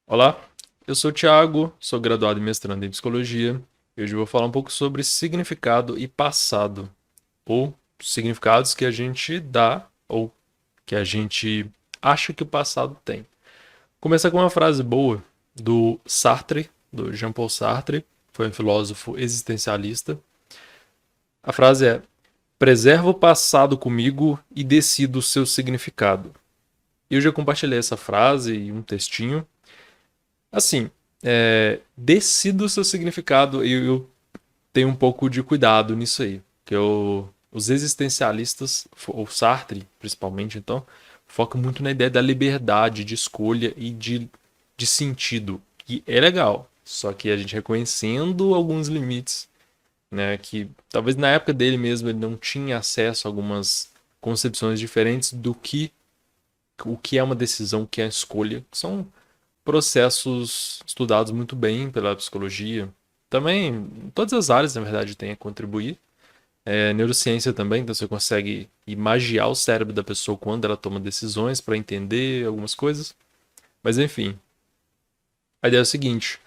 Olá, eu sou o Thiago, sou graduado e mestrando em psicologia e hoje eu vou falar um pouco sobre significado e passado, ou significados que a gente dá ou que a gente acha que o passado tem. Começar com uma frase boa do Sartre, do Jean-Paul Sartre, foi um filósofo existencialista. A frase é: preserva o passado comigo e decido o seu significado. Eu já compartilhei essa frase e um textinho. Assim, decida o seu significado e eu tenho um pouco de cuidado nisso aí. Que os existencialistas, o Sartre principalmente, então, foca muito na ideia da liberdade de escolha e de sentido. E é legal, só que a gente reconhecendo alguns limites, né, que talvez na época dele mesmo ele não tinha acesso a algumas concepções diferentes do que o que é uma decisão, o que é a escolha, que são processos estudados muito bem pela psicologia. Também, todas as áreas, na verdade, têm a contribuir. Neurociência também, então você consegue imaginar o cérebro da pessoa quando ela toma decisões para entender algumas coisas. Mas enfim, a ideia é o seguinte: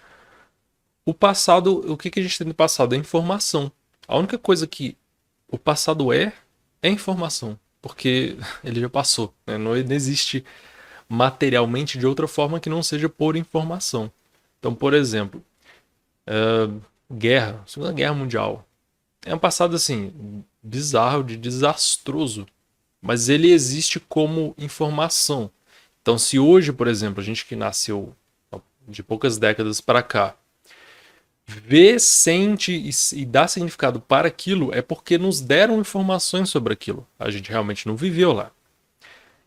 o passado, o que a gente tem no passado é informação. A única coisa que o passado é informação, porque ele já passou, né? Não existe materialmente de outra forma que não seja por informação. Então, por exemplo, guerra, Segunda Guerra Mundial. É um passado assim bizarro, de desastroso, mas ele existe como informação. Então, se hoje, por exemplo, a gente que nasceu de poucas décadas para cá, vê, sente e dá significado para aquilo, é porque nos deram informações sobre aquilo. A gente realmente não viveu lá.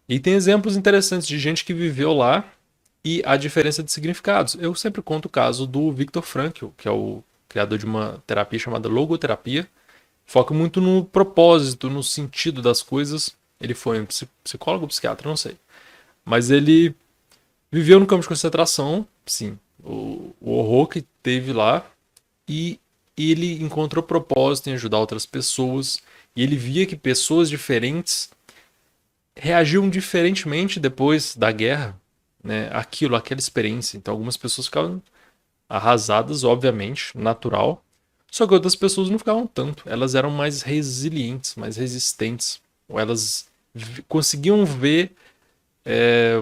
E tem exemplos interessantes de gente que viveu lá e a diferença de significados. Eu sempre conto o caso do Viktor Frankl, que é o criador de uma terapia chamada logoterapia. Foca muito no propósito, no sentido das coisas. Ele foi um psicólogo, psiquiatra, não sei. Mas ele viveu no campo de concentração, sim, o horror que teve lá, e ele encontrou propósito em ajudar outras pessoas. E ele via que pessoas diferentes reagiam diferentemente depois da guerra, né? Aquela experiência. Então, algumas pessoas ficavam arrasadas, obviamente, natural. Só que outras pessoas não ficavam tanto. Elas eram mais resilientes, mais resistentes. Ou elas conseguiam ver, é,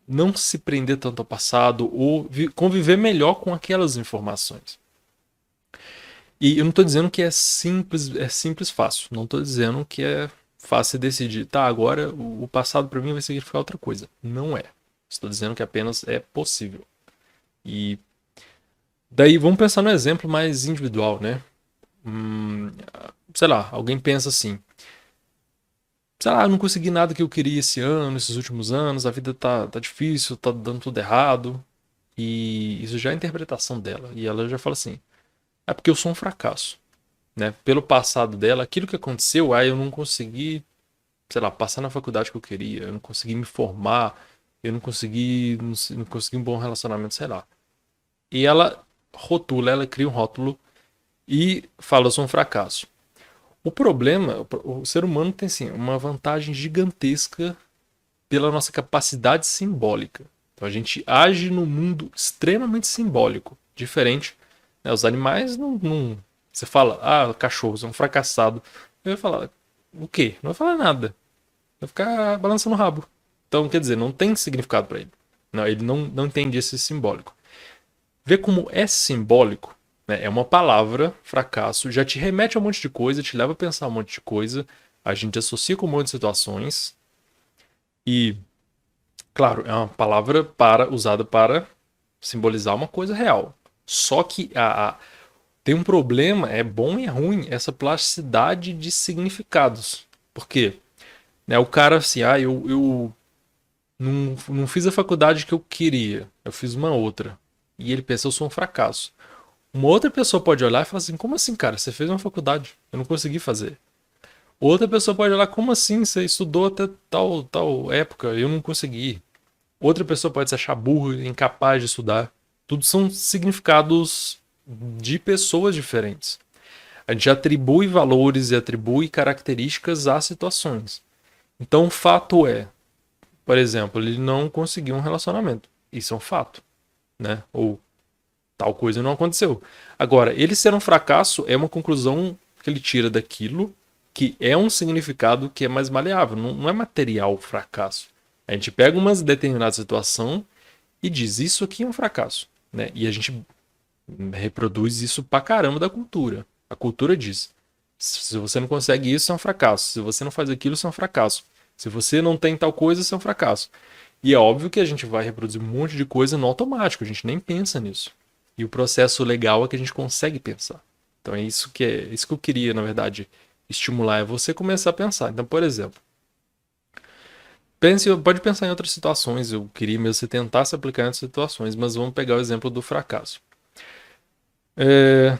não se prender tanto ao passado, ou conviver melhor com aquelas informações. E eu não estou dizendo que é simples fácil. Não estou dizendo que é fácil decidir. Tá, agora o passado para mim vai significar outra coisa. Não é. Estou dizendo que apenas é possível. E daí vamos pensar no exemplo mais individual, né? Hum, sei lá, alguém pensa assim: sei lá, eu não consegui nada que eu queria esse ano, esses últimos anos, a vida tá difícil, tá dando tudo errado. E isso já é a interpretação dela. E ela já fala assim: é porque eu sou um fracasso, né? Pelo passado dela, aquilo que aconteceu, eu não consegui, sei lá, passar na faculdade que eu queria, eu não consegui me formar, eu não consegui, não consegui um bom relacionamento, sei lá. E ela rotula, ela cria um rótulo e fala: eu sou um fracasso. O problema, o ser humano tem sim uma vantagem gigantesca pela nossa capacidade simbólica. Então a gente age no mundo extremamente simbólico, diferente. Né? Os animais não. Você fala, cachorro, você é um fracassado. Eu vai falar, o quê? Não vai falar nada. Vai ficar balançando o rabo. Então, quer dizer, não tem significado para ele. Não, ele não entende esse simbólico. Vê como é simbólico, né? É uma palavra, fracasso, já te remete a um monte de coisa, te leva a pensar um monte de coisa, a gente associa com um monte de situações e, claro, é uma palavra usada para simbolizar uma coisa real. Só que tem um problema, é bom e é ruim, essa plasticidade de significados. Por quê? Né, o cara assim, eu não fiz a faculdade que eu queria, eu fiz uma outra. E ele pensa, eu sou um fracasso. Uma outra pessoa pode olhar e falar assim: como assim, cara? Você fez uma faculdade, eu não consegui fazer. Outra pessoa pode olhar: como assim? Você estudou até tal época, eu não consegui. Outra pessoa pode se achar burro, incapaz de estudar. Tudo são significados de pessoas diferentes. A gente atribui valores e atribui características às situações. Então, o fato é, por exemplo, ele não conseguiu um relacionamento. Isso é um fato. né? Ou tal coisa não aconteceu. Agora, ele ser um fracasso é uma conclusão que ele tira daquilo que é um significado que é mais maleável, não é material o fracasso. A gente pega uma determinada situação e diz, isso aqui é um fracasso, né? E a gente reproduz isso pra caramba da cultura. A cultura diz, se você não consegue isso, é um fracasso. Se você não faz aquilo, isso é um fracasso. Se você não tem tal coisa, isso é um fracasso. E é óbvio que a gente vai reproduzir um monte de coisa no automático, a gente nem pensa nisso. E o processo legal é que a gente consegue pensar. Então é isso que eu queria, na verdade, estimular, é você começar a pensar. Então, por exemplo, pode pensar em outras situações, eu queria mesmo você tentar se aplicar em outras situações, mas vamos pegar o exemplo do fracasso.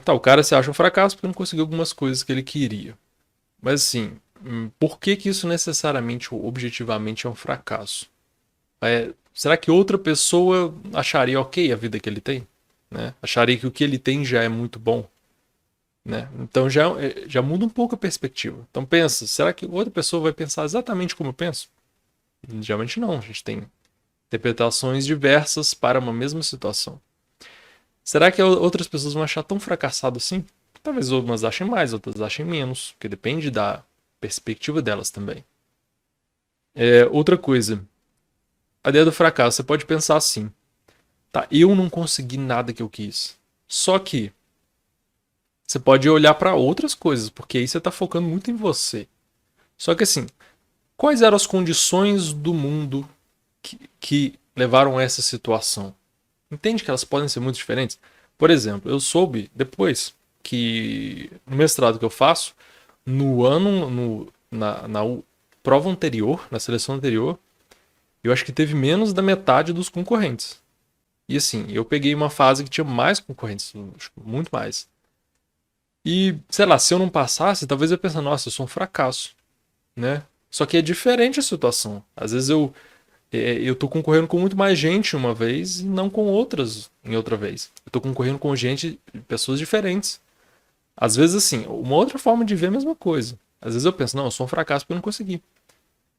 Tá, o cara se acha um fracasso porque não conseguiu algumas coisas que ele queria. Mas assim, por que que isso necessariamente ou objetivamente é um fracasso? Será que outra pessoa acharia ok a vida que ele tem? Né? Acharia que o que ele tem já é muito bom? Né? Então já muda um pouco a perspectiva. Então pensa, será que outra pessoa vai pensar exatamente como eu penso? Geralmente não, a gente tem interpretações diversas para uma mesma situação. Será que outras pessoas vão achar tão fracassado assim? Talvez umas achem mais, outras achem menos, porque depende da perspectiva delas também. Outra coisa, a ideia do fracasso, você pode pensar assim, tá, eu não consegui nada que eu quis. Só que você pode olhar para outras coisas, porque aí você está focando muito em você. Só que assim, quais eram as condições do mundo que levaram a essa situação? Entende que elas podem ser muito diferentes? Por exemplo, eu soube depois que no mestrado que eu faço, no ano, na prova anterior, na seleção anterior, eu acho que teve menos da metade dos concorrentes. E assim, eu peguei uma fase que tinha mais concorrentes, muito mais. E, sei lá, se eu não passasse, talvez eu pense, nossa, eu sou um fracasso, né? Só que é diferente a situação. Às vezes eu tô concorrendo com muito mais gente uma vez e não com outras em outra vez. Eu tô concorrendo com gente, pessoas diferentes. Às vezes, assim, uma outra forma de ver é a mesma coisa. Às vezes eu penso, não, eu sou um fracasso porque eu não consegui.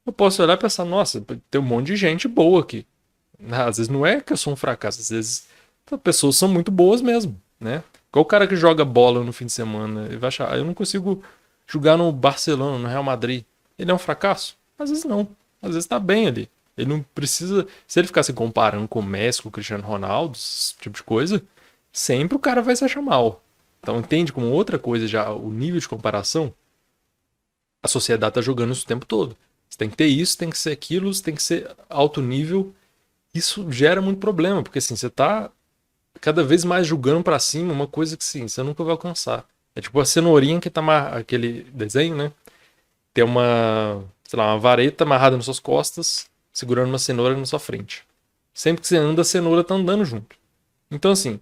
Eu posso olhar e pensar, nossa, tem um monte de gente boa aqui. Às vezes não é que eu sou um fracasso, às vezes as pessoas são muito boas mesmo, né? Igual o cara que joga bola no fim de semana, ele vai achar, eu não consigo jogar no Barcelona, no Real Madrid. Ele é um fracasso? Às vezes não. Às vezes tá bem ali. Ele não precisa. Se ele ficar se comparando com o Messi, com o Cristiano Ronaldo, esse tipo de coisa, sempre o cara vai se achar mal. Então entende como outra coisa já o nível de comparação? A sociedade tá jogando isso o tempo todo. Você tem que ter isso, tem que ser aquilo, você tem que ser alto nível. Isso gera muito problema, porque assim, você tá cada vez mais julgando pra cima uma coisa que sim, você nunca vai alcançar. É tipo a cenourinha que tá aquele desenho, né? Tem uma, sei lá, uma vareta amarrada nas suas costas, segurando uma cenoura na sua frente. Sempre que você anda, a cenoura tá andando junto. Então assim,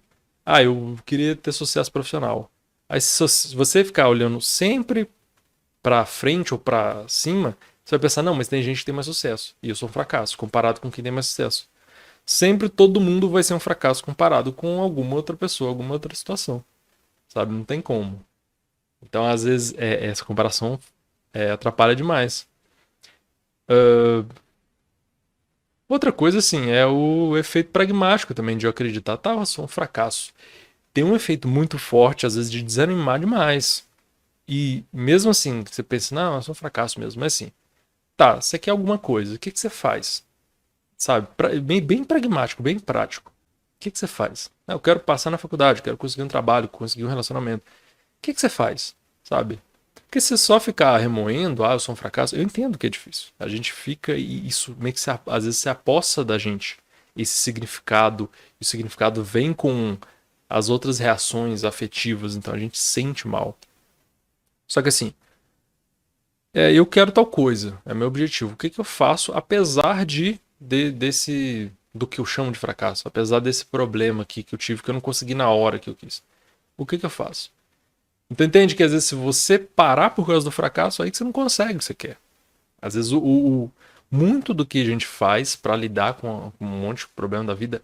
eu queria ter sucesso profissional. Aí se você ficar olhando sempre pra frente ou pra cima, você vai pensar, não, mas tem gente que tem mais sucesso. E eu sou um fracasso, comparado com quem tem mais sucesso. Sempre todo mundo vai ser um fracasso comparado com alguma outra pessoa, alguma outra situação. Sabe? Não tem como. Então, às vezes, essa comparação atrapalha demais. Outra coisa, assim, é o efeito pragmático também de eu acreditar, tá, eu sou um fracasso. Tem um efeito muito forte, às vezes, de desanimar demais. E mesmo assim, você pensa, não, eu sou um fracasso mesmo. Mas assim, tá, você quer alguma coisa, o que que você faz? Sabe? Bem pragmático, bem prático. O que que você faz? Eu quero passar na faculdade, quero conseguir um trabalho, conseguir um relacionamento. O que que você faz? Sabe? Porque se só ficar remoendo, eu sou um fracasso, eu entendo que é difícil. A gente fica e isso meio que às vezes se apossa da gente. Esse significado, e o significado vem com as outras reações afetivas, então a gente sente mal. Só que assim, eu quero tal coisa, é meu objetivo. O que que eu faço apesar desse do que eu chamo de fracasso, apesar desse problema aqui que eu tive que eu não consegui na hora que eu quis? O que que eu faço? Então entende que às vezes se você parar por causa do fracasso, aí que você não consegue o que você quer. Às vezes muito do que a gente faz para lidar com um monte de problema da vida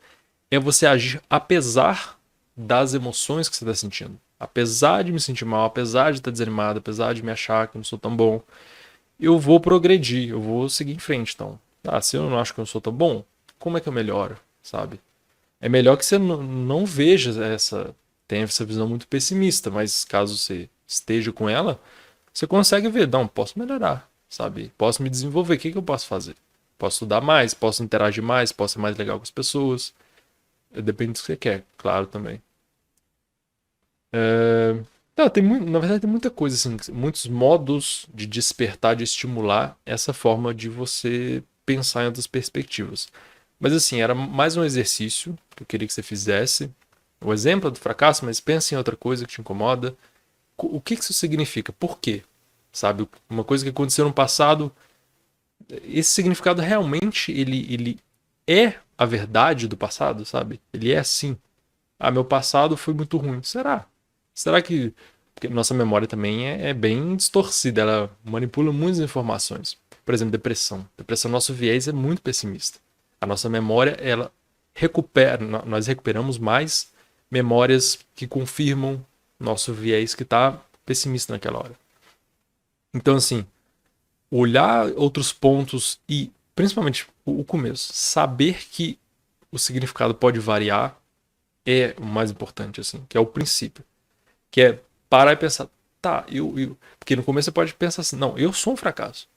é você agir apesar das emoções que você está sentindo. Apesar de me sentir mal, apesar de estar desanimado, apesar de me achar que eu não sou tão bom, eu vou progredir, eu vou seguir em frente. Então, se eu não acho que eu não sou tão bom, como é que eu melhoro, sabe? É melhor que você não veja tenha essa visão muito pessimista, mas caso você esteja com ela, você consegue ver, não, posso melhorar, sabe? Posso me desenvolver, o que que eu posso fazer? Posso estudar mais, posso interagir mais, posso ser mais legal com as pessoas. Depende do que você quer, claro, também. É... Não, na verdade tem muita coisa, assim, muitos modos de despertar, de estimular essa forma de você pensar em outras perspectivas. Mas assim, era mais um exercício que eu queria que você fizesse. O exemplo é do fracasso, mas pense em outra coisa que te incomoda. O que isso significa? Por quê? Sabe, uma coisa que aconteceu no passado, esse significado realmente ele é a verdade do passado, sabe? Ele é assim. Ah, meu passado foi muito ruim. Será? Será que. Porque nossa memória também é bem distorcida, ela manipula muitas informações. Por exemplo, depressão. Depressão, nosso viés é muito pessimista. A nossa memória, ela recupera, nós recuperamos mais memórias que confirmam nosso viés que está pessimista naquela hora. Então, assim, olhar outros pontos e, principalmente, o começo, saber que o significado pode variar é o mais importante, assim, que é o princípio. Que é parar e pensar, tá, porque no começo você pode pensar assim, não, eu sou um fracasso.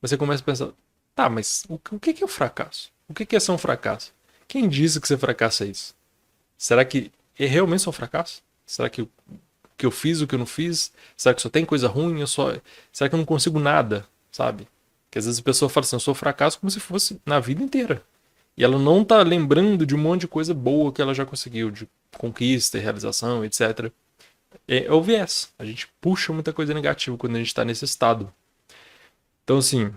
Mas você começa a pensar, tá, mas o que é o fracasso? O que é ser um fracasso? Quem disse que ser fracasso é isso? Será que é realmente só um fracasso? Será que que eu fiz, o que eu não fiz? Será que só tem coisa ruim? Será que eu não consigo nada? Sabe? Que às vezes a pessoa fala assim, eu sou fracasso como se fosse na vida inteira. E ela não tá lembrando de um monte de coisa boa que ela já conseguiu, de conquista, realização, etc. É o viés. A gente puxa muita coisa negativa quando a gente está nesse estado. Então, assim,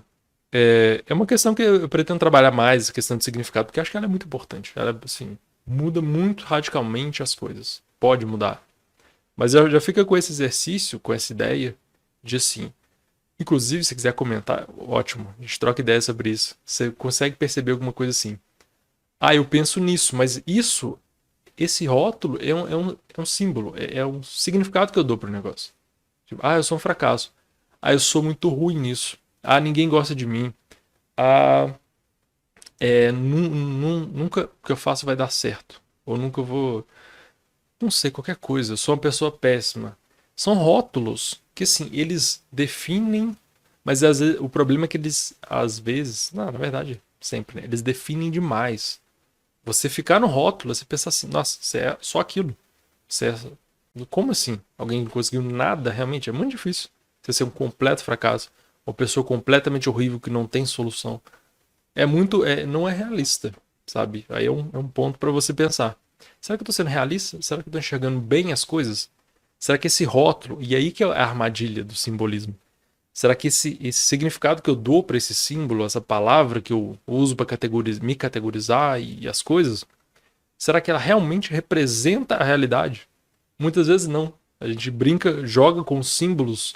é uma questão que eu pretendo trabalhar mais, a questão de significado, porque eu acho que ela é muito importante. Ela, assim, muda muito radicalmente as coisas. Pode mudar. Mas já fica com esse exercício, com essa ideia de assim. Inclusive, se quiser comentar, ótimo. A gente troca ideia sobre isso. Você consegue perceber alguma coisa assim. Ah, eu penso nisso, mas esse rótulo é um símbolo, é um significado que eu dou pro negócio. Tipo, ah, eu sou um fracasso. Ah, eu sou muito ruim nisso. Ah, ninguém gosta de mim. Ah, nunca o que eu faço vai dar certo. Ou nunca eu vou. Não sei, qualquer coisa. Eu sou uma pessoa péssima. São rótulos que, assim, eles definem, mas às vezes, o problema é que eles, às vezes, não, na verdade, sempre, né? Eles definem demais. Você ficar no rótulo, você pensar assim, nossa, você é só aquilo. Você é... Como assim? Alguém não conseguiu nada? Realmente é muito difícil. Você ser um completo fracasso. Uma pessoa completamente horrível que não tem solução. Não é realista, sabe? Aí é um ponto para você pensar. Será que eu tô sendo realista? Será que eu tô enxergando bem as coisas? Será que esse rótulo, e aí que é a armadilha do simbolismo, será que esse significado que eu dou para esse símbolo, essa palavra que eu uso para me categorizar e as coisas, será que ela realmente representa a realidade? Muitas vezes não. A gente brinca, joga com símbolos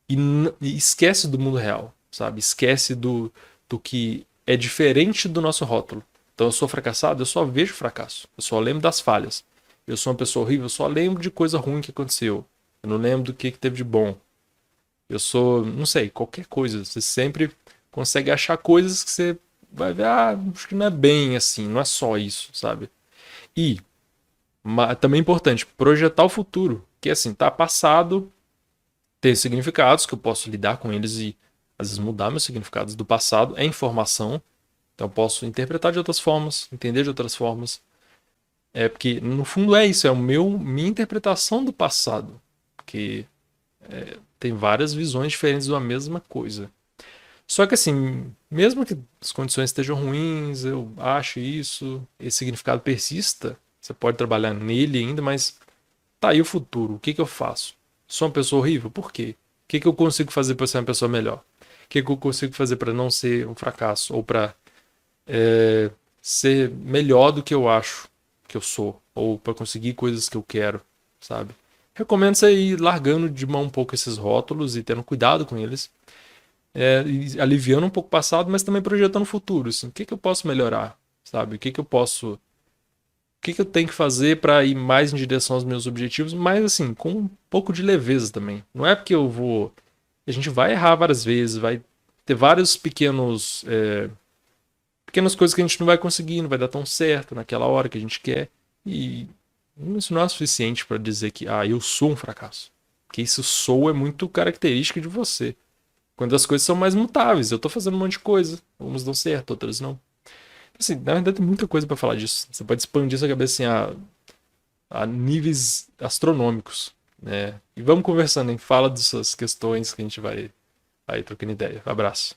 e esquece do mundo real, sabe? Esquece do que é diferente do nosso rótulo. Então eu sou fracassado, eu só vejo fracasso. Eu só lembro das falhas. Eu sou uma pessoa horrível, eu só lembro de coisa ruim que aconteceu. Eu não lembro do que teve de bom. Eu sou, não sei, qualquer coisa. Você sempre consegue achar coisas que você vai ver, acho que não é bem assim, não é só isso, sabe? E também é importante projetar o futuro, que assim, tá passado, tem significados que eu posso lidar com eles e às vezes mudar meus significados do passado, é informação, então eu posso interpretar de outras formas, entender de outras formas. É porque no fundo é isso, é minha interpretação do passado, que tem várias visões diferentes de uma mesma coisa. Só que assim, mesmo que as condições estejam ruins, eu acho isso, esse significado persista, você pode trabalhar nele ainda, mas tá aí o futuro, o que eu faço? Sou uma pessoa horrível? Por quê? O que eu consigo fazer para ser uma pessoa melhor? O que eu consigo fazer para não ser um fracasso? Ou para ser melhor do que eu acho que eu sou? Ou para conseguir coisas que eu quero, sabe? Recomendo você ir largando de mão um pouco esses rótulos e tendo cuidado com eles. E aliviando um pouco o passado, mas também projetando o futuro. Assim, o que eu posso melhorar? Sabe? O que eu tenho que fazer para ir mais em direção aos meus objetivos, mas assim, com um pouco de leveza também. Não é porque eu vou. A gente vai errar várias vezes, vai ter vários pequenas coisas que a gente não vai conseguir, não vai dar tão certo naquela hora que a gente quer. E isso não é suficiente para dizer que, eu sou um fracasso. Porque isso sou é muito característica de você. Quando as coisas são mais mutáveis, eu tô fazendo um monte de coisa, umas dão certo, outras não. Assim, na verdade tem muita coisa para falar disso. Você pode expandir sua cabeça assim, a níveis astronômicos, né? E vamos conversando, hein? Fala dessas questões que a gente vai trocando ideia. Abraço.